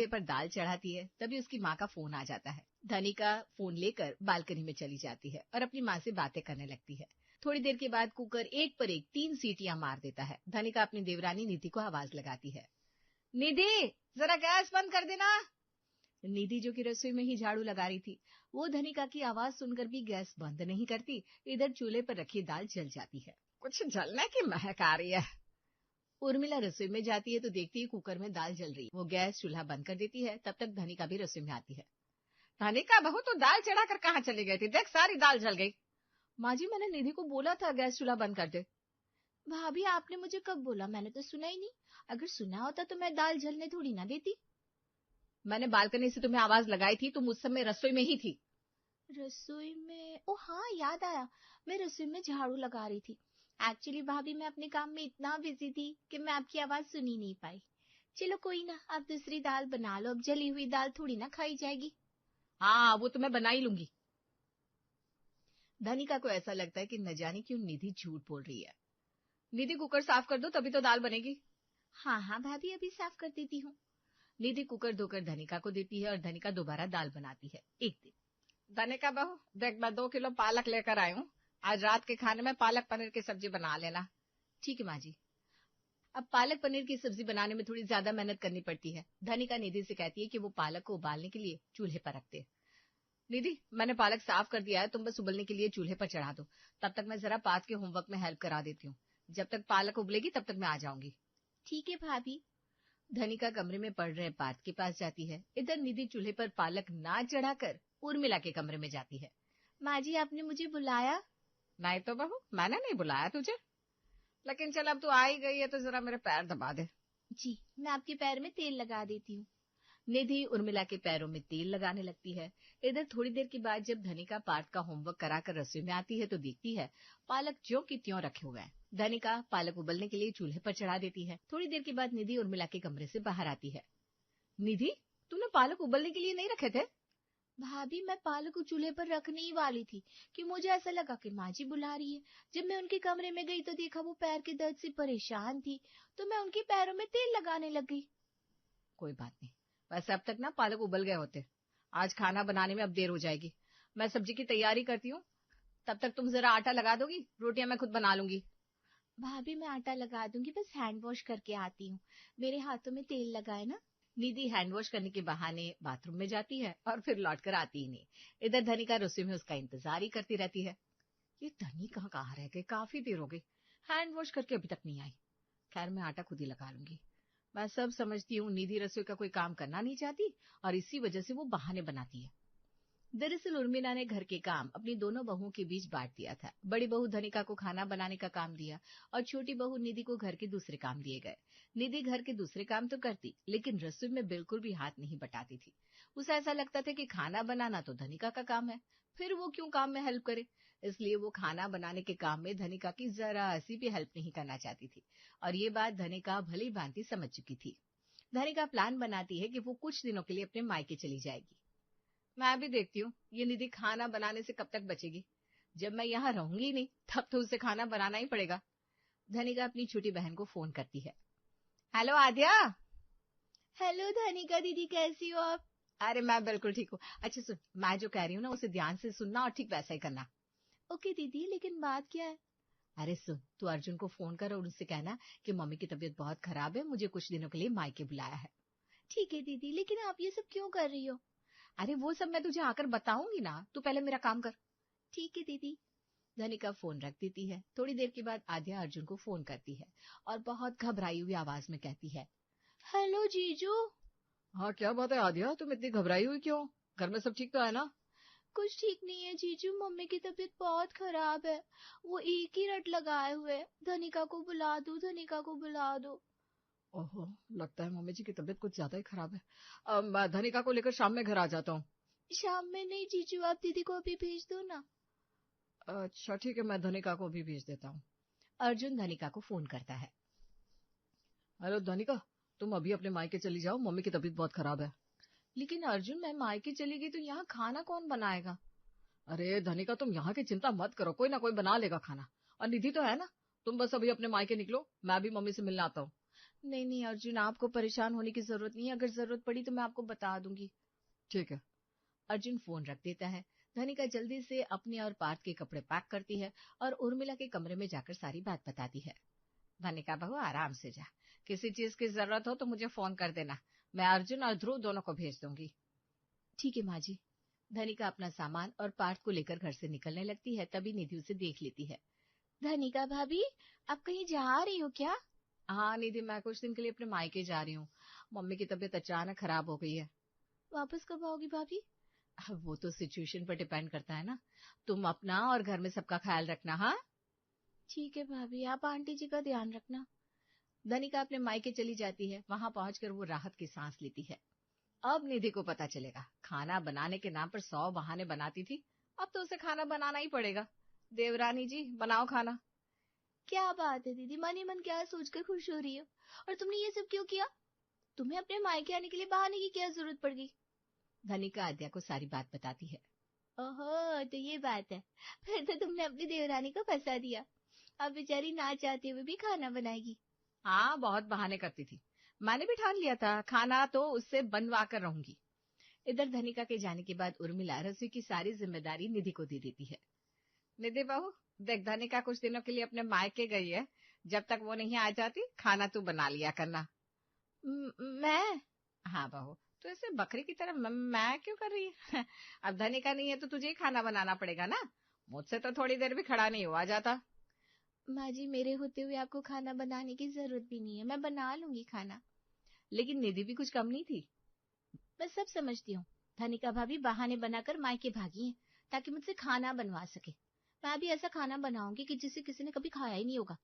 पर दाल चढ़ाती है, तभी उसकी माँ का फोन आ जाता है। धनिका फोन लेकर बालकनी में चली जाती है और अपनी माँ से बातें करने लगती है। थोड़ी देर के बाद कुकर एक पर एक 3 सीटियां मार देता है। धनिका अपनी देवरानी निधि को आवाज लगाती है, निधि जरा गैस बंद कर देना। निधि जो कि रसोई में ही झाड़ू लगा रही थी, वो धनिका की आवाज सुनकर भी गैस बंद नहीं करती। इधर चूल्हे पर रखी दाल जल जाती है। कुछ जलने की महक आ रही है। उर्मिला रसोई में जाती है तो देखती है कुकर में दाल जल रही है। वो गैस चूल्हा बंद कर देती है। तब तक धनिका भी रसोई में आती है। धनिका बहू तो दाल चढ़ाकर कहाँ चली गई थी? देख सारी दाल जल गई। माँ जी मैंने निधि को बोला था गैस चूल्हा बंद कर दे। भाभी आपने मुझे कब बोला? मैंने तो सुना ही नहीं। अगर सुना होता तो मैं दाल जलने थोड़ी ना देती। मैंने बालकनी से तुम्हें आवाज लगाई थी, तुम उस समय रसोई में ही थी। रसोई में? ओ हाँ याद आया, मैं रसोई में झाड़ू लगा रही थी। एक्चुअली भाभी मैं अपने काम में इतना बिजी थी कि मैं आपकी आवाज सुन ही नहीं पाई। चलो कोई ना, आप दूसरी दाल बना लो, अब जली हुई दाल थोड़ी ना खाई जाएगी। हाँ वो तो मैं बना ही लूंगी। धनिका को ऐसा लगता है कि न जाने क्यों निधि झूठ बोल रही है। निधि कुकर साफ कर दो तभी तो दाल बनेगी। हाँ हाँ भाभी अभी साफ कर देती हूँ। निधि कुकर धोकर धनिका को देती है और धनिका दोबारा दाल बनाती है। एक दिन, धनिका बहू देख मैं 2 किलो पालक लेकर आई हूँ, आज रात के खाने में पालक पनीर की सब्जी बना लेना। ठीक है माँ जी। अब पालक पनीर की सब्जी बनाने में थोड़ी ज्यादा मेहनत करनी पड़ती है। धनिका निधि से कहती है कि वो पालक को उबालने के लिए चूल्हे पर रखते हैं। निधि मैंने पालक साफ कर दिया है, तुम बस उबलने के लिए चूल्हे पर चढ़ा दो। तब तक मैं जरा पात के होमवर्क में हेल्प करा देती हूँ। जब तक पालक उबलेगी तब तक मैं आ जाऊंगी। ठीक है भाभी। धनिका कमरे में पढ़ रहे पार्थ के पास जाती है। इधर निधि चूल्हे पर पालक ना चढ़ाकर उर्मिला के कमरे में जाती है। माँ जी आपने मुझे बुलाया? नहीं तो बहू मैंने नहीं बुलाया तुझे, लेकिन चल अब तू आ ही गई है तो जरा मेरे पैर दबा दे। जी मैं आपके पैर में तेल लगा देती हूँ। निधि उर्मिला के पैरों में तेल लगाने लगती है। इधर थोड़ी देर के बाद जब धनिका पार्थ का होमवर्क कराकर रसोई में आती है तो देखती है पालक ज्यों की त्यों रखे हुए हैं। धनिका पालक उबलने के लिए चूल्हे पर चढ़ा देती है। थोड़ी देर के बाद निधि उर्मिला के कमरे से बाहर आती है। निधि तूने पालक उबलने के लिए नहीं रखे थे? भाभी मैं पालक को चूल्हे पर रखने ही वाली थी कि मुझे ऐसा लगा कि माँ जी बुला रही है। जब मैं उनके कमरे में गई तो देखा वो पैर के दर्द से परेशान थी, तो मैं उनके पैरों में तेल लगाने लग गई। कोई बात नहीं, वैसे अब तक ना पालक उबल गए होते। आज खाना बनाने में अब देर हो जाएगी। मैं सब्जी की तैयारी करती हूँ, तब तक तुम जरा आटा लगा दोगी? रोटियां मैं खुद बना लूंगी। भाभी मैं आटा लगा दूंगी, बस हैंड वॉश करके आती हूँ। मेरे हाथों में तेल लगाए ना। निधि हैंड वॉश करने के बहाने बाथरूम में जाती है और फिर लौट कर आती ही नहीं। इधर धनिका रसोई में उसका इंतजार ही करती रहती है। ये धनिका कहाँ रह गई? काफी देर हो गई, हैंड वॉश करके अभी तक नहीं आई। खैर मैं आटा खुद ही लगा लूंगी। मैं सब समझती हूँ, निधि रसोई का कोई काम करना नहीं चाहती और इसी वजह से वो बहाने बनाती है। दरअसल उर्मिला ने घर के काम अपनी दोनों बहुओं के बीच बांट दिया था। बड़ी बहू धनिका को खाना बनाने का काम दिया और छोटी बहू निधि को घर के दूसरे काम दिए गए। निधि घर के दूसरे काम तो करती, लेकिन रसोई में बिल्कुल भी हाथ नहीं बटाती थी। उसे ऐसा लगता था कि खाना बनाना तो धनिका का काम है, फिर वो क्यों काम में हेल्प करे। इसलिए वो खाना बनाने के काम में धनिका की जरा सी भी हेल्प नहीं करना चाहती थी और ये बात धनिका भली भांति समझ चुकी थी। धनिका प्लान बनाती है कि वो कुछ दिनों के लिए अपने मायके चली जाएगी। मैं भी देखती हूँ ये निधि खाना बनाने से कब तक बचेगी। जब मैं यहाँ रहूंगी नहीं तब तो उसे खाना बनाना ही पड़ेगा। धनिका अपनी छोटी बहन को फोन करती है। हेलो आद्या। हेलो धनिका दीदी, कैसी हो आप? अरे मैं बिल्कुल ठीक हूँ। अच्छा सुन, मैं जो कह रही हूँ ना उसे ध्यान से सुनना और ठीक वैसा ही करना। ओके दीदी, लेकिन बात क्या है? अरे सुन, तू अर्जुन को फोन कर और उससे कहना कि मम्मी की तबीयत बहुत खराब है, मुझे कुछ दिनों के लिए मायके बुलाया है। ठीक है दीदी, लेकिन आप ये सब क्यों कर रही हो? अरे वो सब मैं तुझे आकर बताऊंगी ना, तू पहले मेरा काम कर। ठीक है दीदी। धनिका फोन रख देती है। थोड़ी देर के बाद आद्या अर्जुन को फोन करती है और बहुत घबराई हुई आवाज में कहती है, हेलो जीजू। हाँ क्या बात है आद्या, तुम इतनी घबराई हुई क्यों? घर में सब ठीक तो है ना? कुछ ठीक नहीं है जीजू, मम्मी की तबीयत बहुत खराब है। वो एक ही रट लगाए हुए, धनिका को बुला दो, धनिका को बुला दो। ओहो, लगता है मम्मी जी की तबीयत कुछ ज्यादा ही खराब है। मैं धनिका को लेकर शाम में घर आ जाता हूँ। शाम में नहीं जीजू, आप दीदी को अभी भेज दो ना। अच्छा ठीक है, मैं धनिका को भी भेज देता हूँ। अर्जुन धनिका को फोन करता है। हेलो धनिका, तुम अभी अपने मायके चली जाओ, मम्मी की तबीयत बहुत खराब है। लेकिन अर्जुन मैं मायके चली गई तो यहाँ खाना कौन बनाएगा? अरे धनिका तुम यहाँ की चिंता मत करो, कोई ना कोई बना लेगा खाना। और निधि तो है ना, तुम बस अभी अपने मायके निकलो, मैं भी मम्मी से मिलने आता हूँ। नहीं नहीं अर्जुन, आपको परेशान होने की जरूरत नहीं है, अगर जरूरत पड़ी तो मैं आपको बता दूंगी। ठीक है। अर्जुन फोन रख देता है। धनिका जल्दी से अपने और पार्थ के कपड़े पैक करती है और उर्मिला के कमरे में जाकर सारी बात बताती है। धनिका बहू आराम से जा, किसी चीज की जरूरत हो तो मुझे फोन कर देना, मैं अर्जुन और ध्रुव दोनों को भेज दूंगी। ठीक है माँ जी। धनिका अपना सामान और पार्थ को लेकर घर से निकलने लगती है, तभी निधि उसे देख लेती है। धनिका भाभी, आप कहीं जा रही हो क्या? हाँ निधि, मैं कुछ दिन के लिए अपने मायके जा रही हूँ, मम्मी की तबीयत अचानक खराब हो गई है। वापस कब आओगी भाभी? अब वो तो सिचुएशन पर डिपेंड करता है ना, तुम अपना और घर में सबका ख्याल रखना। हाँ ठीक है भाभी, आप आंटी जी का ध्यान रखना। धनिका अपने मायके चली जाती है। वहां पहुंचकर वो राहत की सांस लेती है। अब निधि को पता चलेगा, खाना बनाने के नाम पर 100 बहाने बनाती थी, अब तो उसे खाना बनाना ही पड़ेगा। देवरानी जी, बनाओ खाना। क्या बात है दीदी, मन ही मन क्या सोचकर खुश हो रही हो? और तुमने ये सब क्यों किया? तुम्हें अपने मायके आने के लिए बहाने की क्या जरूरत पड़ गई? धनिका आद्या को सारी बात बताती है। ओहो, तो ये बात है, फिर तो तुमने अपनी देवरानी को फंसा दिया। अब बेचारी ना चाहते हुए भी खाना बनाएगी। हाँ, बहुत बहाने करती थी, मैंने भी ठान लिया था खाना तो उससे बनवा कर रहूंगी। इधर धनिका के जाने के बाद उर्मिला रसोई की सारी जिम्मेदारी निधि को दे देती है। निधि बहू, देख धनिका कुछ दिनों के लिए अपने मायके गई है, जब तक वो नहीं आ जाती खाना तू बना लिया करना। मैं? हाँ बहू, तो ऐसे बकरी की तरह मैं क्यों कर रही है? अब धनिका नहीं है तो तुझे ही खाना बनाना पड़ेगा ना, मुझसे तो थोड़ी देर भी खड़ा नहीं हुआ जाता। माँ जी, मेरे होते हुए आपको खाना बनाने की जरूरत भी नहीं है, मैं बना लूंगी खाना। लेकिन निधि भी कुछ कम नहीं थी। मैं सब समझती हूँ, धनिका भाभी बहाने बनाकर मायके भागी हैं ताकि मुझसे खाना बनवा सके। मैं भी ऐसा खाना बनाऊंगी कि जिसे किसी ने कभी खाया ही नहीं होगा।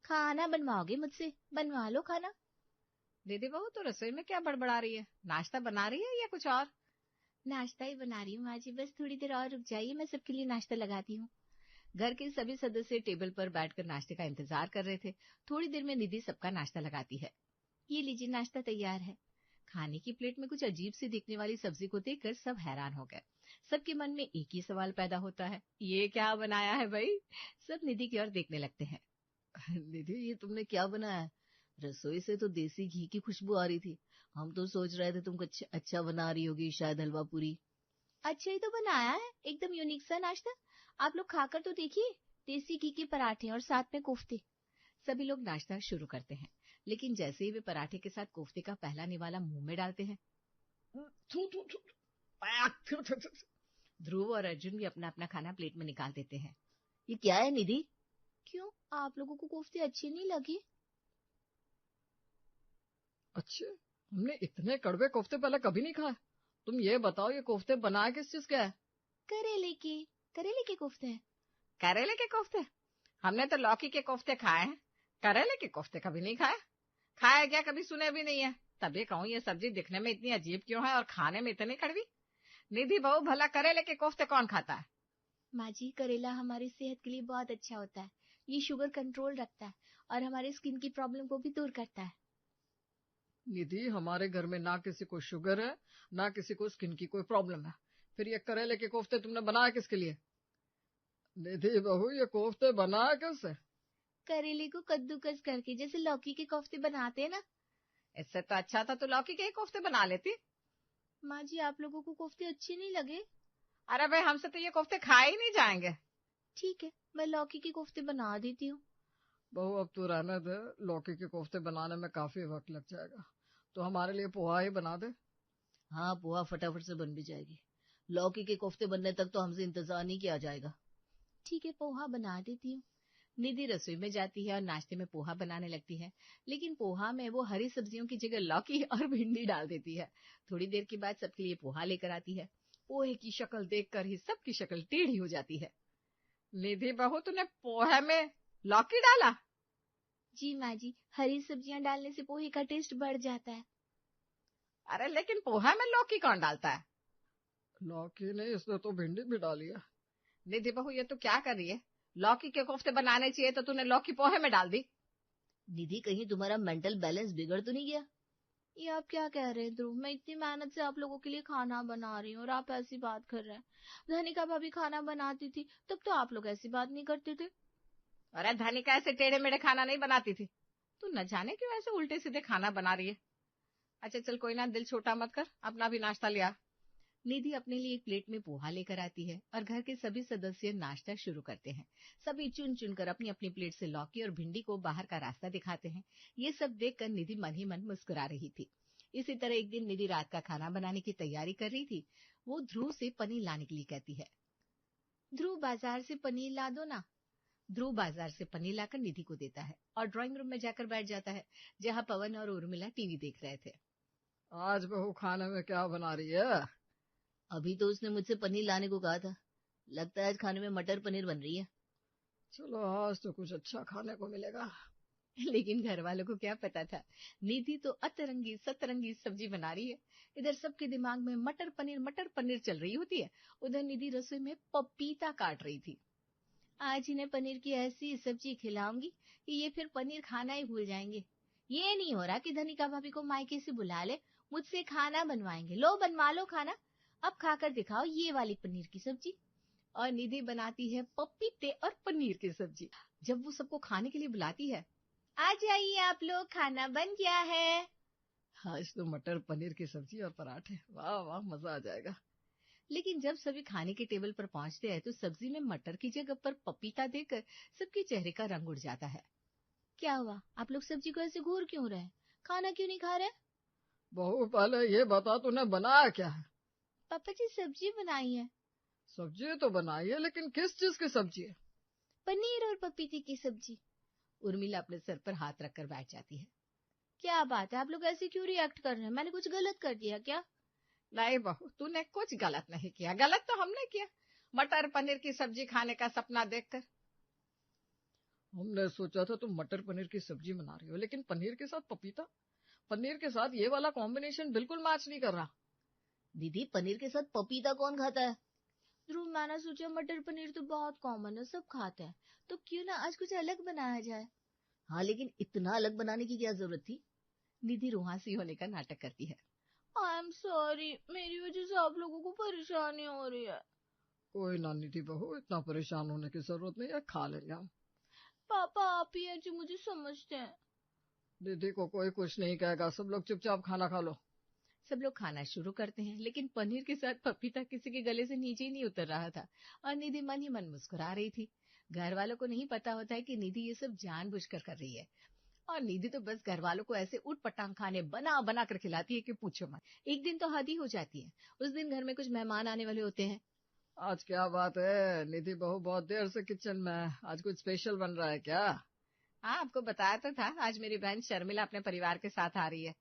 खाना बनवाओगे मुझसे? बनवा लो खाना। दीदी बहू, तो रसोई में क्या बड़बड़ा रही है, नाश्ता बना रही है या कुछ और? नाश्ता ही बना रही हूँ माँ जी, बस थोड़ी देर और रुक जाइए, मैं सबके लिए नाश्ता लगाती हूँ। घर के सभी सदस्य टेबल पर बैठकर नाश्ते का इंतजार कर रहे थे। थोड़ी देर में निधि सबका नाश्ता लगाती है। ये लीजिए, नाश्ता तैयार है। खाने की प्लेट में कुछ अजीब सी दिखने वाली सब्जी को देखकर सब हैरान हो गए। सबके मन में एक ही सवाल पैदा होता है, ये क्या बनाया है भाई? सब निधि की ओर देखने लगते हैं। निधि, ये तुमने क्या बनाया है? रसोई से तो देसी घी की खुशबू आ रही थी, हम तो सोच रहे थे तुम कुछ अच्छा बना रही होगी, शायद हलवा पूरी। अच्छा ही तो बनाया है, एकदम यूनिक सा नाश्ता। आप लोग खाकर तो देखिए, देसी घी के पराठे और साथ में कोफ्ते। सभी लोग नाश्ता शुरू करते हैं, लेकिन जैसे ही वे पराठे के साथ कोफ्ते का पहला निवाला मुंह में डालते हैं, थू, थू, थू, ध्रुव और अर्जुन भी अपना अपना खाना प्लेट में निकाल देते हैं। ये क्या है निधि? क्यों, आप लोगों को कोफ्ते अच्छे नहीं लगे? अच्छे? हमने इतने कड़वे कोफ्ते पहले कभी नहीं खाए। तुम ये बताओ, ये कोफ्ते बनाए किस चीज के है? करेले के। करेले के कोफ्ते हैं। करेले के कोफ्ते? हमने तो लौकी के कोफ्ते खाए हैं, करेले के कोफ्ते कभी नहीं खाए। खाया क्या, कभी सुने भी नहीं है। तभी कहूँ ये सब्जी दिखने में इतनी अजीब क्यों है और खाने में इतनी कड़वी। निधि बहू, भला करेले के कोफ्ते कौन खाता है? माँ जी, करेला हमारी सेहत के लिए बहुत अच्छा होता है, ये शुगर कंट्रोल रखता है और हमारे स्किन की प्रॉब्लम को भी दूर करता है। निधि, हमारे घर में ना किसी को शुगर है, ना किसी को स्किन की कोई प्रॉब्लम है, फिर ये करेले के कोफ्ते तुमने बनाया किसके लिए? निधि बहू, ये कोफ्ते बनाया कैसे? करेले को कद्दूकस करके, जैसे लौकी के कोफ्ते बनाते हैं ना। इससे तो अच्छा था तो लौकी के ही कोफ्ते बना लेती। माँ जी, आप लोगों को कोफ्ते अच्छे नहीं लगे? अरे भाई, हमसे तो ये कोफ्ते खाए ही नहीं जाएंगे। ठीक है, मैं लौकी के कोफ्ते बना देती हूँ। बहू, अब तो रहने दे, लौकी के कोफ्ते बनाने में काफी वक्त लग जाएगा, तो हमारे लिए पोहा ही बना दे। हाँ, पोहा फटाफट से बन भी जाएगी, लौकी के कोफ्ते बनने तक तो हमसे इंतजार नहीं किया जाएगा। ठीक है, पोहा बना देती हूँ। निधि रसोई में जाती है और नाश्ते में पोहा बनाने लगती है, लेकिन पोहा में वो हरी सब्जियों की जगह लौकी और भिंडी डाल देती है। थोड़ी देर के बाद सबके लिए पोहा लेकर आती है। पोहे की शक्ल देखकर ही सबकी शक्ल टेढ़ी हो जाती है। निधि बहू, तूने पोहे में लौकी डाला? जी माँ जी, हरी सब्जियां डालने से पोहे का टेस्ट बढ़ जाता है। अरे लेकिन पोहा में लौकी कौन डालता है? लौकी नहीं, इसने तो भिंडी भी डाली है। निधि बहू, ये तो क्या कर रही है? लौकी के कोफ्ते बनाने चाहिए तो तूने लौकी पोहे में डाल दी। निधि, कहीं तुम्हारा मेंटल बैलेंस बिगड़ तो नहीं गया? ये आप क्या कह रहे हैं ध्रुव, मैं इतनी मेहनत से आप लोगों के लिए खाना बना रही हूँ और आप ऐसी बात कर रहे हैं। धनिका भाभी खाना बनाती थी तब तो आप लोग ऐसी बात नहीं करते थे। अरे धनिका ऐसे टेढ़े मेढ़े खाना नहीं बनाती थी, तू न जाने क्यों ऐसे उल्टे सीधे खाना बना रही है। अच्छा चल कोई ना, दिल छोटा मत कर, अपना भी नाश्ता ले आ। निधि अपने लिए एक प्लेट में पोहा लेकर आती है और घर के सभी सदस्य नाश्ता शुरू करते हैं। सभी चुन चुन कर अपनी अपनी प्लेट से लौकी और भिंडी को बाहर का रास्ता दिखाते हैं। ये सब देखकर निधि मन ही मन मुस्कुरा रही थी। इसी तरह एक दिन निधि रात का खाना बनाने की तैयारी कर रही थी। वो ध्रुव से पनीर लाने के लिए कहती है। ध्रुव बाजार से पनीर ला दो ना। ध्रुव बाजार से पनीर लाकर निधि को देता है और ड्राइंग रूम में जाकर बैठ जाता है, जहाँ पवन और उर्मिला टीवी देख रहे थे। आज बहू खाने में क्या बना रही है? अभी तो उसने मुझसे पनीर लाने को कहा था, लगता है आज खाने में मटर पनीर बन रही है। चलो आज तो कुछ अच्छा खाने को मिलेगा। लेकिन घर वालों को क्या पता था, निधि तो अतरंगी सतरंगी सब्जी बना रही है। इधर सबके दिमाग में मटर पनीर चल रही होती है, उधर निधि रसोई में पपीता काट रही थी। आज इन्हें पनीर की ऐसी सब्जी खिलाऊंगी कि ये फिर पनीर खाना ही भूल जाएंगे। ये नहीं हो रहा कि धनिका भाभी को मायके से बुला ले, मुझसे खाना बनवाएंगे। लो बनवा लो खाना, अब खाकर दिखाओ ये वाली पनीर की सब्जी। और निधि बनाती है पपीते और पनीर की सब्जी। जब वो सबको खाने के लिए बुलाती है, आ जाइए आप लोग, खाना बन गया है। आज तो मटर पनीर की सब्जी और पराठे, वाह वाह, मजा आ जाएगा। लेकिन जब सभी खाने के टेबल पर पहुंचते हैं तो सब्जी में मटर की जगह पर पपीता देकर सबके चेहरे का रंग उड़ जाता है। क्या हुआ, आप लोग सब्जी को ऐसे घूर क्यों रहे? खाना क्यों नहीं खा रहे? बहू पहले ये बता तूने बनाया क्या है? पापा जी सब्जी बनाई है। सब्जी तो बनाई है, लेकिन किस चीज की सब्जी है? पनीर और पपीते की सब्जी। उर्मिला अपने सर पर हाथ रखकर बैठ जाती है। क्या बात है, आप लोग ऐसे क्यों रिएक्ट कर रहे हैं? मैंने कुछ गलत कर दिया क्या? नहीं बहू, तूने कुछ गलत नहीं किया। गलत तो हमने किया, मटर पनीर की सब्जी खाने का सपना देखकर। हमने सोचा था तुम मटर पनीर की सब्जी बना रही हो, लेकिन पनीर के साथ पपीता, पनीर के साथ ये वाला कॉम्बिनेशन बिल्कुल मैच नहीं कर रहा। दीदी पनीर के साथ पपीता कौन खाता है? ध्रुव, मैंने सोचा मटर पनीर तो बहुत कॉमन है, सब खाते हैं, तो क्यों ना आज कुछ अलग बनाया जाए। हाँ लेकिन इतना अलग बनाने की क्या जरूरत थी? निधि रुहासी होने का नाटक करती है। आई एम सॉरी, मेरी वजह से आप लोगों को परेशानी हो रही है। कोई ना निधि बहू, इतना परेशान होने की जरूरत नहीं है, खा लेंगे हम। पापा आप ही हैं जो मुझे समझते हैं। दीदी को कोई कुछ नहीं कहेगा, सब लोग चुपचाप खाना खा लो। सब लोग खाना शुरू करते हैं, लेकिन पनीर के साथ पपीता किसी के गले से नीचे ही नहीं उतर रहा था और निधि मन ही मन मुस्कुरा रही थी। घर वालों को नहीं पता होता है कि निधि ये सब जानबूझकर कर रही है। और निधि तो बस घर वालों को ऐसे उठ पटांग खाने बना बना कर खिलाती है कि पूछो मत। एक दिन तो हद ही हो जाती है। उस दिन घर में कुछ मेहमान आने वाले होते हैं। आज क्या बात है निधि बहू, बहुत देर से किचन में है, आज कुछ स्पेशल बन रहा है क्या? हाँ आपको बताया तो था, आज मेरी बहन शर्मिला अपने परिवार के साथ आ रही है,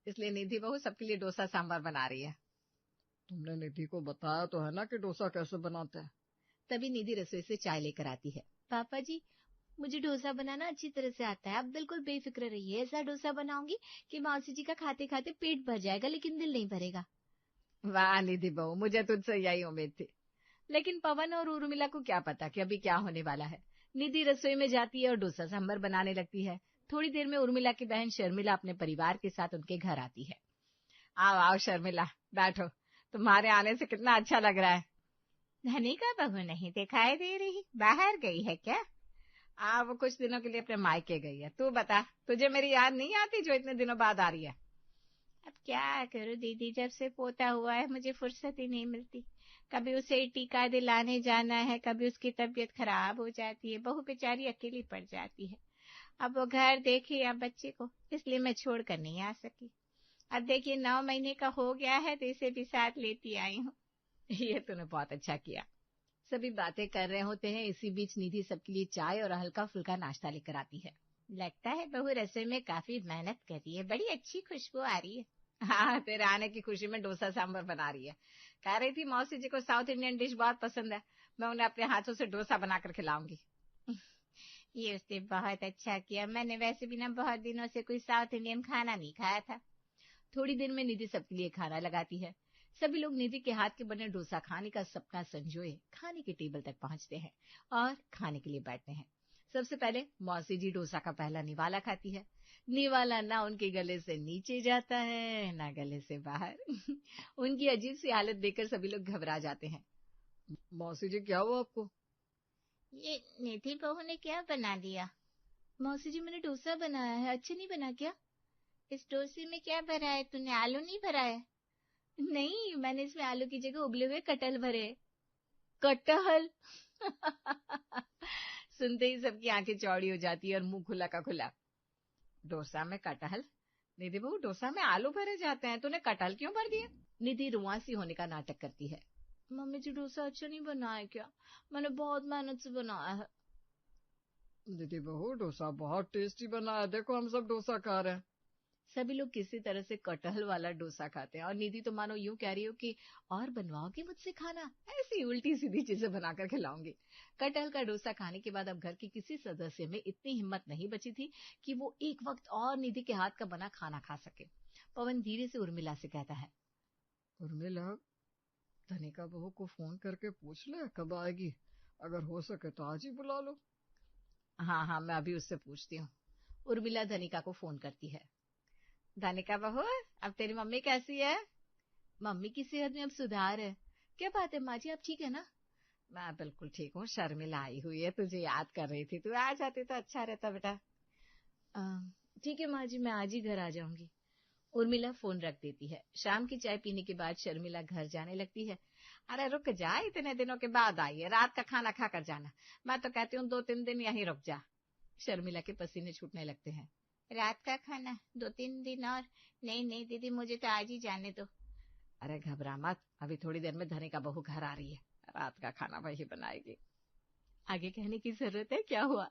इसलिए निधि बहू सबके लिए डोसा सांभर बना रही है। तुमने निधि को बताया तो है ना कि डोसा कैसे बनाते हैं? तभी निधि रसोई से चाय लेकर आती है। पापा जी, मुझे डोसा बनाना अच्छी तरह से आता है, आप बिल्कुल बेफिक्र रहिए। ऐसा डोसा बनाऊंगी कि मौसी जी का खाते खाते पेट भर जाएगा, लेकिन दिल नहीं भरेगा। वाह निधि बहू, मुझे तुझसे यही उम्मीद थी। लेकिन पवन और उर्मिला को क्या पता कि अभी क्या होने वाला है। निधि रसोई में जाती है और डोसा सांभर बनाने लगती है। थोड़ी देर में उर्मिला की बहन शर्मिला अपने परिवार के साथ उनके घर आती है। आओ आओ शर्मिला, बैठो, तुम्हारे आने से कितना अच्छा लग रहा है। धनिका बहू नहीं दिखाई दे रही, बाहर गई है क्या? वो कुछ दिनों के लिए अपने मायके गई है। तू बता, तुझे मेरी याद नहीं आती जो इतने दिनों बाद आ रही है? अब क्या करूं दीदी, जब से पोता हुआ है मुझे फुर्सत ही नहीं मिलती। कभी उसे टीका दिलाने जाना है, कभी उसकी तबीयत खराब हो जाती है, बहू बेचारी अकेली पड़ जाती है। अब वो घर देखे या बच्चे को, इसलिए मैं छोड़ कर नहीं आ सकी। अब देखिए 9 महीने का हो गया है तो इसे भी साथ लेती आई हूँ। ये तूने बहुत अच्छा किया। सभी बातें कर रहे होते हैं, इसी बीच निधि सबके लिए चाय और हल्का फुल्का नाश्ता लेकर आती है। लगता है बहू रसोई में काफी मेहनत कर रही है, बड़ी अच्छी खुशबू आ रही है। हाँ, तेरे आने की खुशी में डोसा सांभर बना रही है। कह रही थी मौसी जी को साउथ इंडियन डिश बहुत पसंद है, मैं उन्हें अपने हाथों से डोसा बनाकर खिलाऊंगी। ये उसने बहुत अच्छा किया, मैंने वैसे भी ना बहुत दिनों से कोई साउथ इंडियन खाना नहीं खाया था। थोड़ी देर में निधि सबके लिए खाना लगाती है। सभी लोग निधि के हाथ के बने डोसा खाने का सपना संजोए खाने के टेबल तक पहुंचते हैं और खाने के लिए बैठते हैं। सबसे पहले मौसी जी डोसा का पहला निवाला खाती है। निवाला ना उनके गले से नीचे जाता है ना गले से बाहर। उनकी अजीब सी हालत देखकर सभी लोग घबरा जाते हैं। मौसी जी क्या हुआ आपको? ये निधि बहू ने क्या बना दिया? मौसी जी मैंने डोसा बनाया है, अच्छा नहीं बना क्या? इस डोसे में क्या भरा है तूने, आलू नहीं भरा है? नहीं, मैंने इसमें आलू की जगह उबले हुए कटहल भरे। कटहल? सुनते ही सबकी आंखें चौड़ी हो जाती है और मुंह खुला का खुला। डोसा में कटहल? निधि बहू, डोसा में आलू भरे जाते हैं, तूने कटहल क्यों भर दिया? निधि रुआंसी होने का नाटक करती है। मम्मी जी डोसा अच्छा नहीं बना है क्या? मैंने बहुत मेहनत से बनाया है। दीदी बहू, डोसा बहुत टेस्टी बना है, देखो हम सब डोसा खा रहे हैं। सभी लोग किसी तरह से कटहल वाला डोसा खाते हैं और निधि तो मानो यूं कह रही हो कि और बनवाओगे मुझसे खाना, ऐसी उल्टी सीधी चीजें बनाकर खिलाऊंगी। कटहल का डोसा खाने के बाद अब घर के किसी सदस्य में इतनी हिम्मत नहीं बची थी कि वो एक वक्त और निधि के हाथ का बना खाना खा सके। पवन धीरे से उर्मिला से कहता है, उर्मिला, धनिका बहू को फोन करके पूछ ले कब आएगी, अगर हो सके तो आज ही बुला लो। हाँ हाँ, मैं अभी उससे पूछती हूँ। उर्मिला धनिका को फोन करती है। धनिका बहू, अब तेरी मम्मी कैसी है? मम्मी की सेहत में अब सुधार है। क्या बात है माँ जी, आप ठीक है ना? मैं बिल्कुल ठीक हूँ, शर्मिला आई हुई है, तुझे याद कर रही थी, तू आ जाती तो अच्छा रहता बेटा। ठीक है माँ जी, मैं आज ही घर आ जाऊंगी। उर्मिला फोन रख देती है। शाम की चाय पीने के बाद शर्मिला घर जाने लगती है। अरे रुक जा, इतने दिनों के बाद आई है, रात का खाना खा कर जाना। मैं तो कहती हूँ 2-3 दिन यहीं रुक जा। शर्मिला के पसीने छूटने लगते हैं। रात का खाना 2-3 दिन और? नहीं नहीं दीदी, मुझे तो आज ही जाने दो। अरे घबरा मत, अभी थोड़ी देर में धनिका बहू घर आ रही है, रात का खाना वही बनाएगी। आगे कहने की जरूरत है, क्या हुआ?